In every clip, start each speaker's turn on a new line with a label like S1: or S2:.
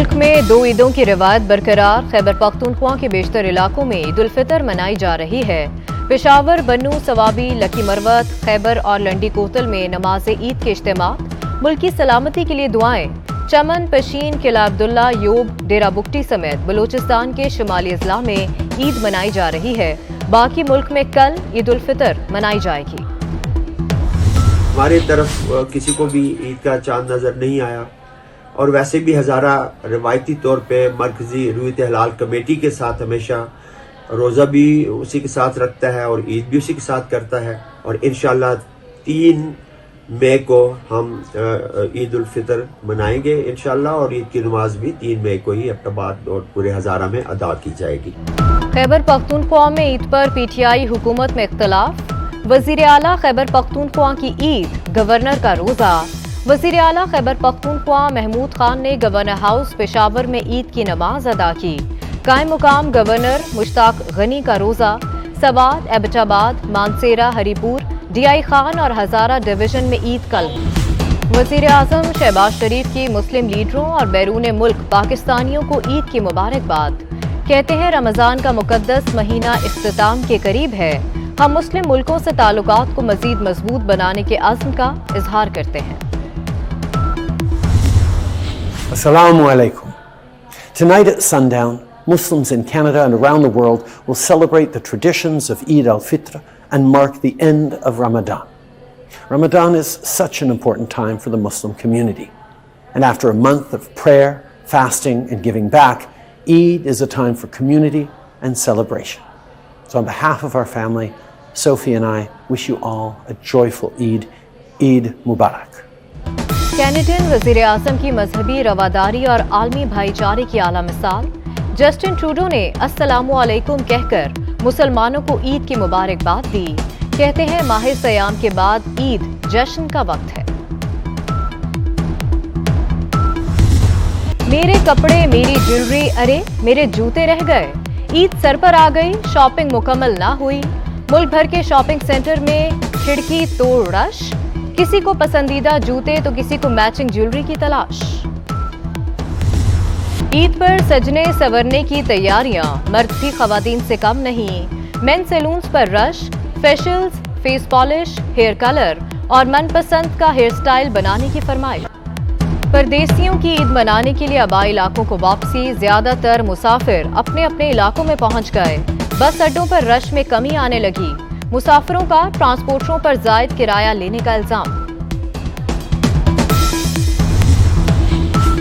S1: मुल्क में दो ईदों की रिवायत बरकरार। खैबर पख्तूनख्वा के बेशतर इलाकों में ईद उल फितर मनाई जा रही है। पेशावर, बन्नू, सवाबी, लकी मरवत, खैबर और लंडी कोतल में नमाज ईद के इज्तिमात। मुल्क की सलामती के लिए दुआएं। चमन, पशीन, किला अब्दुल्ला, योब, डेरा बुगटी समेत बलूचिस्तान के शुमाली अजला में ईद मनाई जा रही है। बाकी मुल्क में कल ईद उल फितर मनाई जाएगी।
S2: हमारी तरफ किसी को भी ईद का चांद नज़र नहीं आया और वैसे भी हज़ारा रवायती तौर पे मरकज़ी रूयत हलाल कमेटी के साथ हमेशा रोज़ा भी उसी के साथ रखता है और ईद भी उसी के साथ करता है। और इंशाअल्लाह 3 मई को हम ईद उल फितर मनाएंगे इंशाअल्लाह, और ईद की नमाज भी 3 मई को ही अब्टाबाद और पूरे हज़ारा में अदा की जाएगी।
S1: खैबर पख्तूनख्वा में ईद पर पीटीआई हुकूमत में इख्तलाफ। वज़ीर आला खैबर पख्तूनख्वा की ईद, गवर्नर का रोज़ा। वज़ीर आला खैबर पख्तूनख्वा महमूद खान ने गवर्नर हाउस पेशावर में ईद की नमाज अदा की। कायम मुकाम गवर्नर मुश्ताक गनी का रोज़ा। सवात, एबटाबाद, मानसेरा, हरीपुर, डीआई खान और हज़ारा डिवीजन में ईद कल। वज़ीर आज़म शहबाज शरीफ की मुस्लिम लीडरों और बैरून मुल्क पाकिस्तानियों को ईद की मुबारकबाद। कहते हैं रमज़ान का मुक़द्दस महीना इख्तिताम के करीब है। हम मुस्लिम मुल्कों से ताल्लुकात को मज़ीद मजबूत बनाने के अज़्म का इजहार करते हैं।
S3: Assalamu alaikum. Tonight at sundown, Muslims in Canada and around the world will celebrate the traditions of Eid al-Fitr and mark the end of Ramadan. Ramadan is such an important time for the Muslim community. And after a month of prayer, fasting, and giving back, Eid is a time for community and celebration. So on behalf of our family, Sophie and I wish you all a joyful Eid. Eid Mubarak.
S1: Canadian वज़ीर आज़म की मजहबी रवादारी और आलमी भाईचारे की आला मिसाल। Justin Trudeau ने अस्सलामु अलैकुम कहकर मुसलमानों को ईद की मुबारकबाद दी। कहते हैं माह सयाम के बाद ईद जश्न का वक्त है। मेरे कपड़े, मेरी ज्वेलरी, अरे मेरे जूते रह गए। ईद सर पर आ गई, शॉपिंग मुकम्मल ना हुई। मुल्क भर के शॉपिंग सेंटर में खिड़की तोड़ रश। किसी को पसंदीदा जूते तो किसी को मैचिंग ज्वेलरी की तलाश। ईद पर सजने संवरने की तैयारियां, मर्द भी खवातीन से कम नहीं। मेन सैलून्स पर rush, facials, face polish, hair colour और मनपसंद का हेयर स्टाइल बनाने की फरमाइश। परदेसियों की ईद मनाने के लिए आबाई इलाकों को वापसी। ज्यादातर मुसाफिर अपने अपने इलाकों में पहुंच गए। बस अड्डों पर रश में कमी आने लगी। मुसाफिरों का ट्रांसपोर्टरों पर जायद किराया लेने का इल्जाम।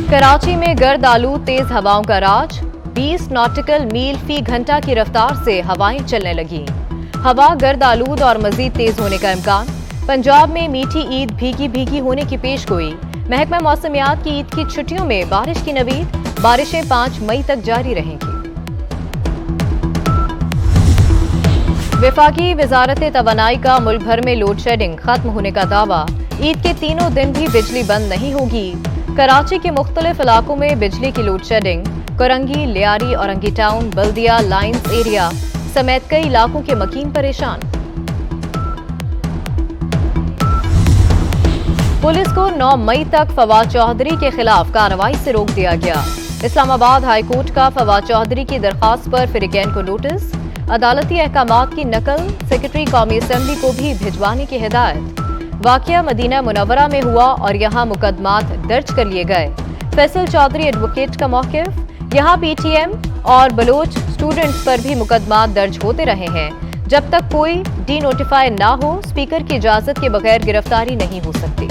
S1: कराची में गर्द आलूद तेज हवाओं का राज। 20 नॉटिकल मील फी घंटा की रफ्तार से हवाएं चलने लगी। हवा गर्द आलूद और मजीद तेज होने का इम्कान। पंजाब में मीठी ईद भीगी भीगी होने की पेशगोई। महकमा मौसमियात की ईद की छुट्टियों में बारिश की नवीद। बारिशें 5 मई तक जारी रहेंगी। वफाकी वजारत तवानाई का मुल्क भर में लोड शेडिंग खत्म होने का दावा। ईद के तीनों दिन भी बिजली बंद नहीं होगी। कराची के मुख्तलिफ इलाकों में बिजली की load shedding. Korangi, Lyari, Orangi town, Baldia, lines area समेत कई इलाकों के मकीन परेशान। पुलिस को 9 मई तक फवाद चौधरी के खिलाफ कार्रवाई से रोक दिया गया। इस्लामाबाद हाई कोर्ट का फवाद चौधरी की दरखास्त पर फिरिकैन को नोटिस। अदालती अहकामात की नकल सेक्रेटरी कौमी असम्बली को भी भिजवाने की हिदायत। वाकया मदीना मुनव्वरा में हुआ और यहाँ मुकदमात दर्ज कर लिए गए। फैसल चौधरी एडवोकेट का मौक़िफ़। यहाँ पीटीएम और बलोच स्टूडेंट्स पर भी मुकदमात दर्ज होते रहे हैं। जब तक कोई डी नोटिफाई ना हो, स्पीकर की इजाज़त के बगैर गिरफ्तारी नहीं हो सकती।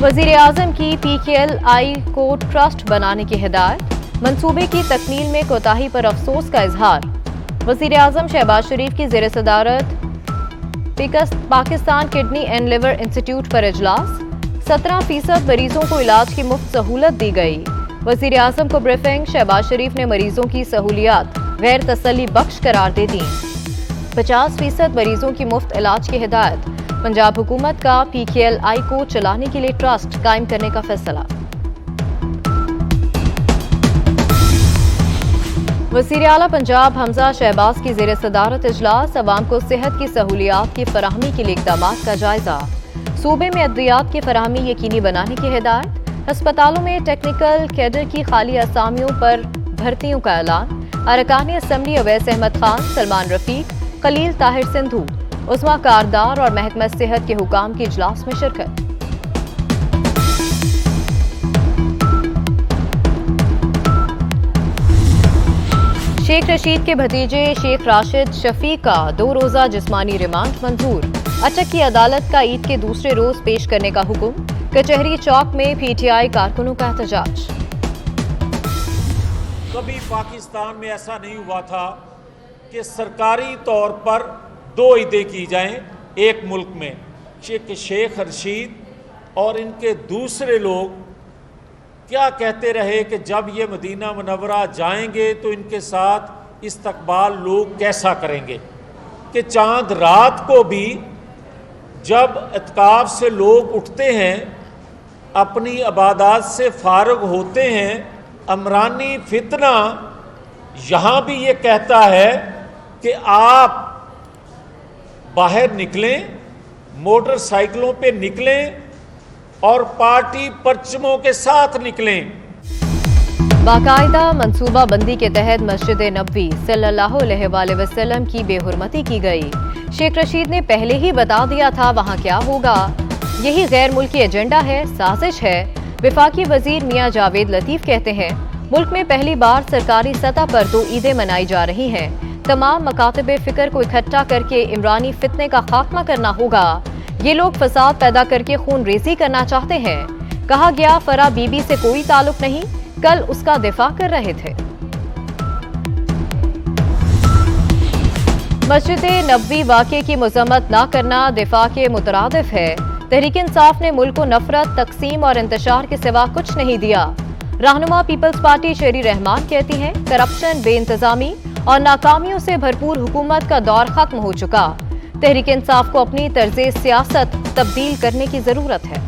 S1: वज़ीर आज़म की पीकेएलआई को ट्रस्ट बनाने की हिदायत। मंसूबे की तकमील में कोताही पर अफसोस का इजहार। वज़ीर आज़म शहबाज शरीफ की ज़ेर सदारत Pakistan kidney and liver institute पर इजलास। 17% मरीजों को इलाज की मुफ्त सहूलत दी गई। वज़ीर आज़म को ब्रीफिंग। शहबाज शरीफ ने मरीजों की सहूलियात गैर तसल्ली बख्श करार दे दी। 50% मरीजों की मुफ्त इलाज की हिदायत। पंजाब हुकूमत का पीकेएलआई को चलाने के लिए ट्रस्ट कायम करने का फैसला। वज़ीर आला पंजाब हमजा शहबाज की ज़ेर सदारत इजलास अवाम को सेहत की सहूलियात की फराहमी के लिए इक़दामात का जायजा। सूबे में अद्वियात की फराहमी यकीनी बनाने की हिदायत। अस्पतालों में टेक्निकल कैडर की खाली असामियों पर भर्तियों का ऐलान। अरकान असम्बली अवैस अहमद खान, सलमान रफीक, खलील ताहिर सिंधु, उस्मा कारदार और महकमा सेहत के हुकाम की इजलास में शिरकत। शेख रशीद के भतीजे शेख राशिद शफीक का 2 रोज़ा जिस्मानी रिमांड मंजूर। अटक की अदालत का ईद के दूसरे रोज पेश करने का हुक्म। कचहरी चौक में पीटीआई कारकुनों का एहतजाज।
S4: कभी पाकिस्तान में ऐसा नहीं हुआ था कि सरकारी तौर पर 2 ईदें की जाएं एक मुल्क में। शेख रशीद और इनके दूसरे लोग क्या कहते रहे कि जब ये मदीना मुनव्वरा जाएंगे तो इनके साथ इस्तकबाल लोग कैसा करेंगे, कि चांद रात को भी जब इत्काफ से लोग उठते हैं, अपनी इबादत से फारग होते हैं, अमरानी फितना यहाँ भी ये कहता है कि आप बाहर निकलें, मोटरसाइकिलों पे निकलें और पार्टी परचमों के साथ निकलें।
S1: बाकायदा मनसूबा बंदी के तहत मस्जिद नबवी सल्लल्लाहु अलैहि वसल्लम की बेहुरमती की गई। शेख रशीद ने पहले ही बता दिया था वहाँ क्या होगा। यही गैर मुल्की एजेंडा है, साजिश है। वफाकी वजीर मियां जावेद लतीफ कहते हैं मुल्क में पहली बार सरकारी सतह पर 2 ईदें मनाई जा रही हैं। तमाम मकातब फिक्र को इकट्ठा करके इमरानी फितने का खात्मा करना होगा। ये लोग फसाद पैदा करके खून रेजी करना चाहते हैं। कहा गया फरा बीबी से कोई ताल्लुक नहीं, कल उसका दिफा कर रहे थे। मस्जिद नबवी वाक़े की मजम्मत न करना दिफा के मुतरादिफ है। तहरीक इंसाफ ने मुल्क को नफरत, तकसीम और इंतशार के सिवा कुछ नहीं दिया। रहनुमा पीपल्स पार्टी शेरी रहमान कहती हैं करप्शन, बेइंतजामी और नाकामियों से भरपूर हुकूमत का दौर खत्म हो चुका। तहरीक इंसाफ को अपनी तर्ज़े सियासत तब्दील करने की जरूरत है।